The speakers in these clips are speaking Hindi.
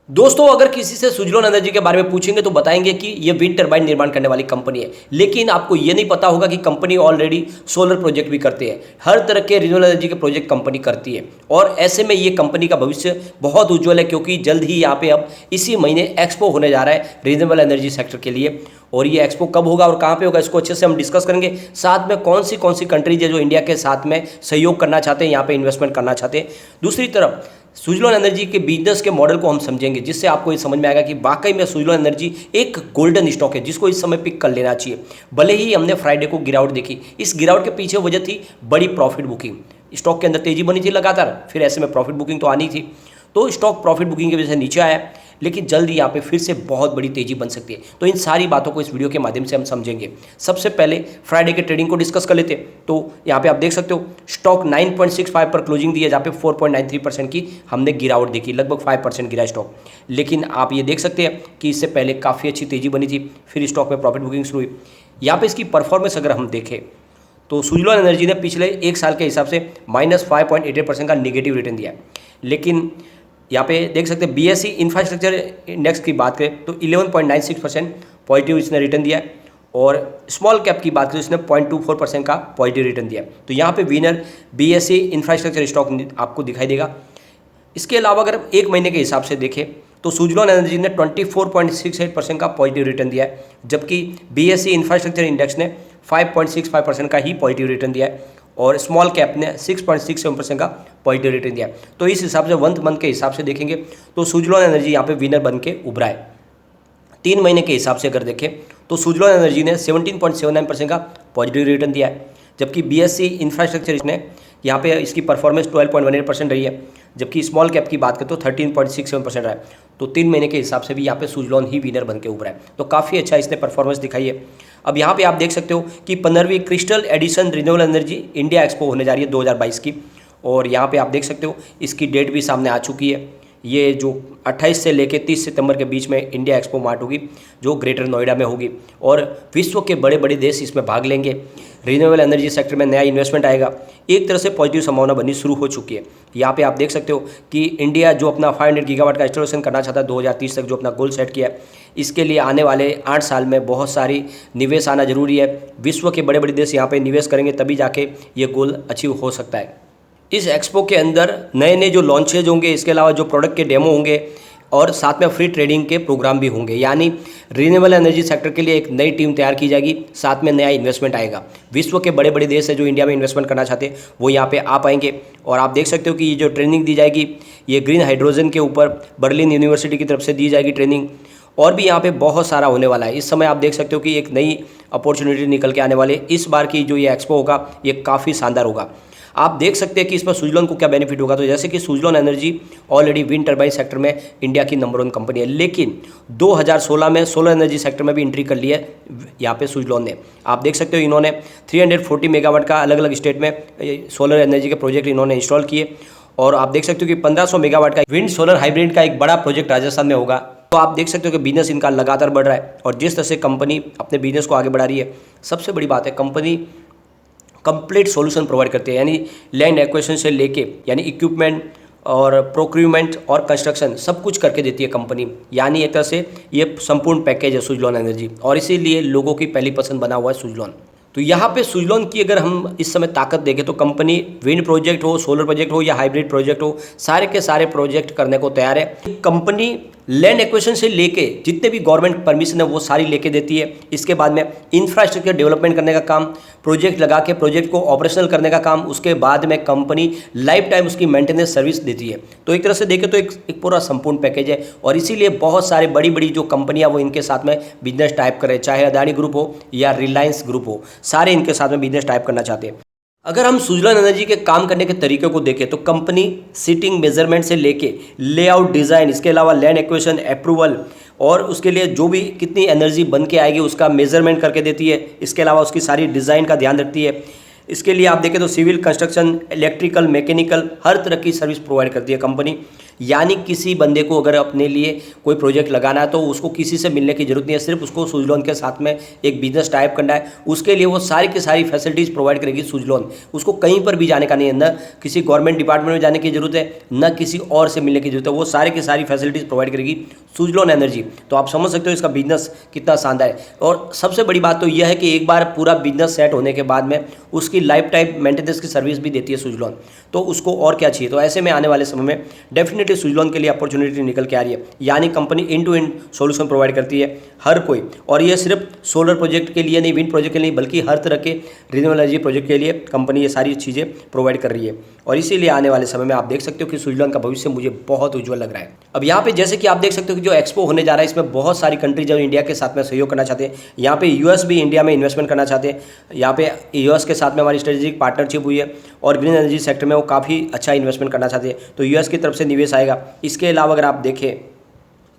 दोस्तों, अगर किसी से सुजलोन एनर्जी के बारे में पूछेंगे तो बताएंगे कि ये विंड टरबाइन निर्माण करने वाली कंपनी है। लेकिन आपको ये नहीं पता होगा कि कंपनी ऑलरेडी सोलर प्रोजेक्ट भी करती है। हर तरह के रिन्यूएबल एनर्जी के प्रोजेक्ट कंपनी करती है और ऐसे में ये कंपनी का भविष्य बहुत उज्जवल है, क्योंकि जल्द ही यहाँ पे अब इसी महीने एक्सपो होने जा रहा है रिन्यूएबल एनर्जी सेक्टर के लिए। और ये एक्सपो कब होगा और कहाँ पे होगा, इसको अच्छे से हम डिस्कस करेंगे। साथ में कौन सी कंट्रीज है जो इंडिया के साथ में सहयोग करना चाहते हैं, यहाँ पे इन्वेस्टमेंट करना चाहते हैं। दूसरी तरफ सुजलोन एनर्जी के बिजनेस के मॉडल को हम समझेंगे, जिससे आपको ये समझ में आएगा कि वाकई में सुजलोन एनर्जी एक गोल्डन स्टॉक है जिसको इस समय पिक कर लेना चाहिए। भले ही हमने फ्राइडे को गिरावट देखी, इस गिरावट के पीछे वजह थी बड़ी प्रॉफिट बुकिंग। स्टॉक के अंदर तेजी बनी थी लगातार, फिर ऐसे में प्रॉफिट बुकिंग तो आनी थी, तो स्टॉक प्रॉफिट बुकिंग की वजह से नीचे आया, लेकिन जल्द ही यहाँ पे फिर से बहुत बड़ी तेजी बन सकती है। तो इन सारी बातों को इस वीडियो के माध्यम से हम समझेंगे। सबसे पहले फ्राइडे के ट्रेडिंग को डिस्कस कर लेते हैं। तो यहाँ पे आप देख सकते हो स्टॉक 9.65 पर क्लोजिंग दी है, जहाँ पे 4.93% की हमने गिरावट देखी, लगभग 5% गिरा स्टॉक। लेकिन आप ये देख सकते हैं कि इससे पहले काफ़ी अच्छी तेजी बनी थी, फिर स्टॉक में प्रॉफिट बुकिंग शुरू हुई। यहाँ पे इसकी परफॉर्मेंस अगर हम देखें तो सुजलोन एनर्जी ने पिछले एक साल के हिसाब से -5.88% का निगेटिव रिटर्न दिया है। लेकिन यहाँ पे देख सकते हैं BSE इंफ्रास्ट्रक्चर इंडेक्स की बात करें तो 11.96% पॉजिटिव इसने रिटर्न दिया है, और स्मॉल कैप की बात करें इसने 0.24% का पॉजिटिव रिटर्न दिया है। तो यहाँ पे विनर BSE इंफ्रास्ट्रक्चर स्टॉक आपको दिखाई देगा। इसके अलावा अगर एक महीने के हिसाब से देखें तो सुजलोन एनर्जी ने 24.68% का पॉजिटिव रिटर्न दिया है, जबकि BSE इंफ्रास्ट्रक्चर इंडेक्स ने 5.65% का ही पॉजिटिव रिटर्न दिया है, और स्मॉल कैप ने 6.67% का पॉजिटिव रिटर्न दिया है। तो इस हिसाब से 1 मंथ के हिसाब से देखेंगे तो सुजलोन एनर्जी यहाँ पे विनर बन के उभरा है। 3 महीने के हिसाब से अगर देखें तो सुजलोन एनर्जी ने 17.79% का पॉजिटिव रिटर्न दिया है, जबकि BSE इंफ्रास्ट्रक्चर इसने यहाँ पे इसकी परफॉर्मेंस 12.18% रही है, जबकि स्मॉल कैप की बात करें तो 13.67% रहा है। तो 3 महीने के हिसाब से भी यहाँ पे सुजलोन ही विनर बन के उभरा है। तो काफ़ी अच्छा इसने परफॉर्मेंस दिखाई है। अब यहाँ पे आप देख सकते हो कि 15वीं crystal edition renewable energy India expo होने जा रही है 2022 की, और यहाँ पे आप देख सकते हो इसकी डेट भी सामने आ चुकी है। ये जो 28 से लेकर 30 सितंबर के बीच में इंडिया एक्सपो मार्ट होगी, जो ग्रेटर नोएडा में होगी, और विश्व के बड़े बड़े देश इसमें भाग लेंगे। रिन्यूएबल एनर्जी सेक्टर में नया इन्वेस्टमेंट आएगा, एक तरह से पॉजिटिव संभावना बननी शुरू हो चुकी है। यहाँ पे आप देख सकते हो कि इंडिया जो अपना 500 गीगावाट का इंस्टॉलेशन करना चाहता है 2030 तक, जो अपना गोल सेट किया है, इसके लिए आने वाले 8 साल में बहुत सारी निवेश आना जरूरी है। विश्व के बड़े बड़े देश यहाँ पे निवेश करेंगे, तभी जाके ये गोल अचीव हो सकता है। इस एक्सपो के अंदर नए नए जो लॉन्चेज होंगे, इसके अलावा जो प्रोडक्ट के डेमो होंगे, और साथ में फ्री ट्रेडिंग के प्रोग्राम भी होंगे। यानी रिन्यूएबल एनर्जी सेक्टर के लिए एक नई टीम तैयार की जाएगी, साथ में नया इन्वेस्टमेंट आएगा। विश्व के बड़े बड़े देश है जो इंडिया में इन्वेस्टमेंट करना चाहते हैं, वो यहाँ पे आ पाएंगे। और आप देख सकते हो कि ये जो ट्रेनिंग दी जाएगी, ये ग्रीन हाइड्रोजन के ऊपर बर्लिन यूनिवर्सिटी की तरफ से दी जाएगी ट्रेनिंग, और भी यहाँ पे बहुत सारा होने वाला है। इस समय आप देख सकते हो कि एक नई अपॉर्चुनिटी निकल के आने वाले। इस बार की जो ये एक्सपो होगा ये काफ़ी शानदार होगा। आप देख सकते हैं कि इसमें सुजलोन को क्या बेनिफिट होगा। तो जैसे कि Suzlon energy already wind turbine sector में इंडिया की नंबर 1 कंपनी है, लेकिन 2016 में सोलर एनर्जी सेक्टर में भी एंट्री कर ली है यहाँ पे सुजलोन ने। आप देख सकते हो इन्होंने 340 मेगावाट का अलग अलग स्टेट में सोलर एनर्जी के प्रोजेक्ट इन्होंने इंस्टॉल किए, और आप देख सकते हो कि 1500 मेगावाट का विंड सोलर हाइब्रिड का एक बड़ा प्रोजेक्ट राजस्थान में होगा। तो आप देख सकते हो कि बिजनेस इनका लगातार बढ़ रहा है, और जिस तरह से कंपनी अपने बिजनेस को आगे बढ़ा रही है, सबसे बड़ी बात है कंपनी कंप्लीट सॉल्यूशन प्रोवाइड करती है। यानी लैंड एक्विजिशन से लेके यानी इक्विपमेंट और प्रोक्यूरमेंट और कंस्ट्रक्शन सब कुछ करके देती है कंपनी। यानी एक तरह से ये संपूर्ण पैकेज है सुजलोन एनर्जी, और इसीलिए लोगों की पहली पसंद बना हुआ है सुजलोन। तो यहाँ पे सुजलोन की अगर हम इस समय ताकत देखें तो कंपनी विंड प्रोजेक्ट हो, सोलर प्रोजेक्ट हो या हाइब्रिड प्रोजेक्ट हो, सारे के सारे प्रोजेक्ट करने को तैयार है। कंपनी लैंड एक्विजिशन से लेके जितने भी गवर्नमेंट परमिशन है वो सारी लेके देती है। इसके बाद में इंफ्रास्ट्रक्चर डेवलपमेंट करने का काम, प्रोजेक्ट लगा के प्रोजेक्ट को ऑपरेशनल करने का काम, उसके बाद में कंपनी लाइफ टाइम उसकी मेंटेनेंस सर्विस देती है। तो एक तरह से देखें तो एक पूरा संपूर्ण पैकेज है, और इसीलिए बहुत सारे बड़ी बड़ी जो कंपनियां वो इनके साथ में बिजनेस टाइप करें, चाहे अदानी ग्रुप हो या रिलायंस ग्रुप हो, सारे इनके साथ में बिजनेस टाइप करना चाहते हैं। अगर हम सुजलोन एनर्जी के काम करने के तरीके को देखें तो कंपनी सीटिंग मेजरमेंट से लेके लेआउट डिज़ाइन, इसके अलावा लैंड एक्विजिशन अप्रूवल, और उसके लिए जो भी कितनी एनर्जी बन के आएगी उसका मेजरमेंट करके देती है। इसके अलावा उसकी सारी डिज़ाइन का ध्यान रखती है। इसके लिए आप देखें तो सिविल, कंस्ट्रक्शन, इलेक्ट्रिकल, मैकेनिकल, हर तरह की सर्विस प्रोवाइड करती है कंपनी। यानी किसी बंदे को अगर अपने लिए कोई प्रोजेक्ट लगाना है तो उसको किसी से मिलने की जरूरत नहीं है, सिर्फ उसको सुजलॉन के साथ में एक बिजनेस टाइप करना है। उसके लिए वो सारी की सारी फैसिलिटीज़ प्रोवाइड करेगी सुजलॉन। उसको कहीं पर भी जाने का नहीं है, न किसी गवर्नमेंट डिपार्टमेंट में जाने की जरूरत है, न किसी और से मिलने की जरूरत है, वो सारी की सारी फैसिलिटीज़ प्रोवाइड करेगी सुजलॉन एनर्जी। तो आप समझ सकते हो इसका बिजनेस कितना शानदार है। और सबसे बड़ी बात तो यह है कि एक बार पूरा बिजनेस सेट होने के बाद में उसकी लाइफ टाइम मेंटेनेंस की सर्विस भी देती है सुजलॉन। तो उसको और क्या चाहिए। तो ऐसे में आने वाले समय में डेफिनेटली सुजलॉन के लिए अपॉर्चुनिटी निकल के आ रही है। यानी company end to end solution provide करती है हर कोई, और ये सिर्फ सोलर प्रोजेक्ट के लिए नहीं, विंड प्रोजेक्ट के लिए, बल्कि हर तरह के रिन्यूएबल एनर्जी प्रोजेक्ट के लिए कंपनी ये सारी चीज़ें प्रोवाइड कर रही है। और इसीलिए आने वाले समय में आप देख सकते हो कि सुजलॉन का भविष्य मुझे बहुत उज्जवल लग रहा है। अब यहाँ पे जैसे कि आप देख सकते हो कि जो एक्सपो होने जा रहा है, इसमें बहुत सारी कंट्री जो इंडिया के साथ में सहयोग करना चाहते हैं। यहाँ पे यूएस भी इंडिया में इन्वेस्टमेंट करना चाहते हैं। यहाँ पे यूएस के साथ में हमारी स्ट्रेटेजिक पार्टनरशिप हुई है और ग्रीन एनर्जी सेक्टर में वो काफ़ी अच्छा इन्वेस्टमेंट करना चाहते हैं, तो यूएस की तरफ से निवेश आएगा। इसके अलावा अगर आप देखें,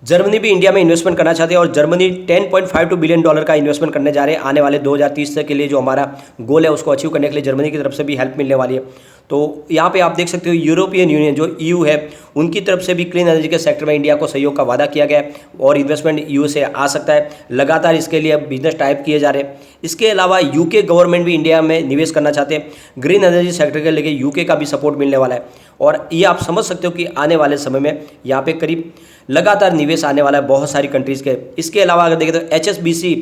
जर्मनी भी इंडिया में इन्वेस्टमेंट करना चाहते हैं और जर्मनी $10.52 बिलियन का इन्वेस्टमेंट करने जा रहे हैं आने वाले 2030 तक के लिए। जो हमारा गोल है उसको अचीव करने के लिए जर्मनी की तरफ से भी हेल्प मिलने वाली है। तो यहाँ पे आप देख सकते हो यूरोपियन यूनियन जो ईयू है, उनकी तरफ से भी क्लीन एनर्जी के सेक्टर में इंडिया को सहयोग का वादा किया गया है और इन्वेस्टमेंट ईयू से आ सकता है। लगातार इसके लिए बिजनेस टाइप किए जा रहे हैं। इसके अलावा यूके गवर्नमेंट भी इंडिया में निवेश करना चाहते हैं। ग्रीन एनर्जी सेक्टर के लेके यूके का भी सपोर्ट मिलने वाला है। और ये आप समझ सकते हो कि आने वाले समय में यहाँ पे करीब लगातार निवेश आने वाला है बहुत सारी कंट्रीज़ के। इसके अलावा अगर देखें तो HSBC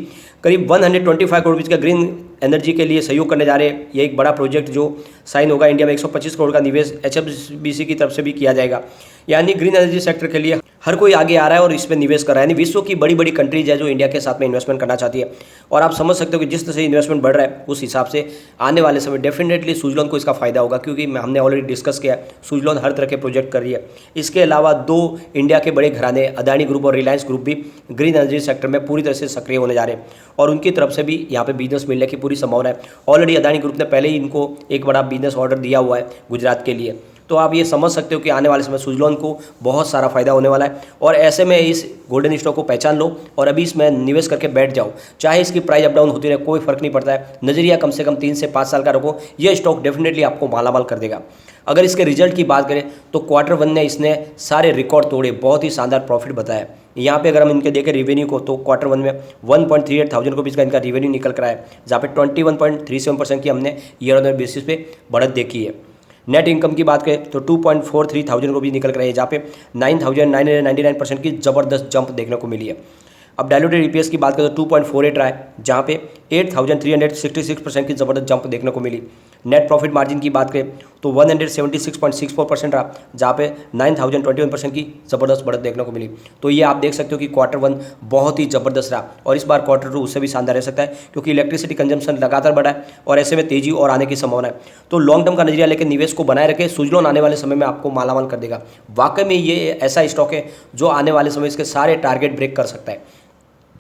करीब 125 करोड़ रुपये का ग्रीन एनर्जी के लिए सहयोग करने जा रहे हैं। ये एक बड़ा प्रोजेक्ट जो साइन होगा, इंडिया में 125 करोड़ का निवेश HSBC की तरफ से भी किया जाएगा। यानी ग्रीन एनर्जी सेक्टर के लिए हर कोई आगे आ रहा है और इसमें निवेश कर रहा है। यानी विश्व की बड़ी बड़ी कंट्रीज है जो इंडिया के साथ में इन्वेस्टमेंट करना चाहती है। और आप समझ सकते हो कि जिस तरह से इन्वेस्टमेंट बढ़ रहा है उस हिसाब से आने वाले समय डेफिनेटली सुजलॉन को इसका फायदा होगा, क्योंकि हमने ऑलरेडी डिस्कस किया है सुजलॉन हर तरह के प्रोजेक्ट कर रही है। इसके अलावा 2 इंडिया के बड़े घराने अदानी ग्रुप और रिलायंस ग्रुप भी ग्रीन एनर्जी सेक्टर में पूरी तरह से सक्रिय होने जा रहे हैं और उनकी तरफ से भी यहाँ पे बिजनेस मिलने की पूरी संभावना है। ऑलरेडी अदानी ग्रुप ने पहले ही इनको एक बड़ा बिजनेस ऑर्डर दिया हुआ है गुजरात के लिए। तो आप ये समझ सकते हो कि आने वाले समय सुजलॉन को बहुत सारा फायदा होने वाला है। और ऐसे में इस गोल्डन स्टॉक को पहचान लो और अभी इसमें निवेश करके बैठ जाओ। चाहे इसकी प्राइस अप डाउन होती रहे, कोई फर्क नहीं पड़ता है। नजरिया कम से कम 3 से 5 साल का रखो, ये स्टॉक डेफिनेटली आपको मालामाल कर देगा। अगर इसके रिजल्ट की बात करें तो Q1 में इसने सारे रिकॉर्ड तोड़े, बहुत ही शानदार प्रॉफिट बताया। यहाँ पे अगर हम इनके देखें रेवेन्यू को तो Q1 में 1.38 थाउजेंड रुपीज़ का इनका रेवेन्यू निकल कर आया, जहाँ पे 21.37% की हमने ईयर ऑन ईयर बेसिस पे बढ़त देखी है। नेट इनकम की बात करें तो 2.43 थाउजेंड रुपीज़ निकल कर आए, जहाँ पे 9,999% की ज़बरदस्त जंप देखने को मिली है। अब डायलूटेड EPS की बात करें तो 2.48 रहा है, जहाँ पे 8,366% की ज़बरदस्त जंप देखने को मिली। नेट प्रॉफिट मार्जिन की बात करें तो 176.64% रहा, जहाँ पे 9,021% की ज़बरदस्त बढ़त देखने को मिली। तो ये आप देख सकते हो कि Q1 बहुत ही ज़बरदस्त रहा और इस बार Q2 उससे भी शानदार रह सकता है, क्योंकि इलेक्ट्रिसिटी कंजम्पशन लगातार बढ़ा है और ऐसे में तेज़ी और आने की संभावना है। तो लॉन्ग टर्म का नजरिया लेकर निवेश को बनाए रखें। सुजलॉन आने वाले समय में आपको मालामाल कर देगा। वाकई में ये ऐसा स्टॉक है जो आने वाले समय इसके सारे टारगेट ब्रेक कर सकता है।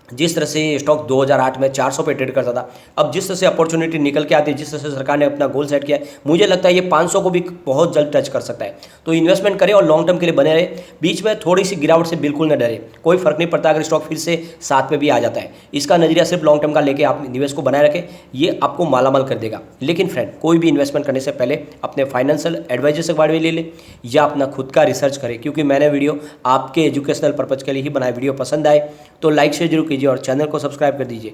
जिस तरह से ये स्टॉक 2008 में 400 पे ट्रेड करता था, अब जिस तरह से अपॉर्चुनिटी निकल के आती है, जिस तरह से सरकार ने अपना गोल सेट किया है, मुझे लगता है ये 500 को भी बहुत जल्द टच कर सकता है। तो इन्वेस्टमेंट करें और लॉन्ग टर्म के लिए बने रहे। बीच में थोड़ी सी गिरावट से बिल्कुल न डरे, कोई फर्क नहीं पड़ता अगर स्टॉक फिर से 7 पे भी आ जाता है। इसका नजरिया सिर्फ लॉन्ग टर्म का लेके आप निवेश को बनाए रखें, ये आपको मालामाल कर देगा। लेकिन फ्रेंड, कोई भी इन्वेस्टमेंट करने से पहले अपने फाइनेंशियल एडवाइजर से बारे में ले ले या अपना खुद का रिसर्च करें, क्योंकि मैंने वीडियो आपके एजुकेशनल पर्पज़ के लिए ही बनाया। वीडियो पसंद आए तो लाइक शेयर जरूर कीजिए और चैनल को सब्सक्राइब कर दीजिए।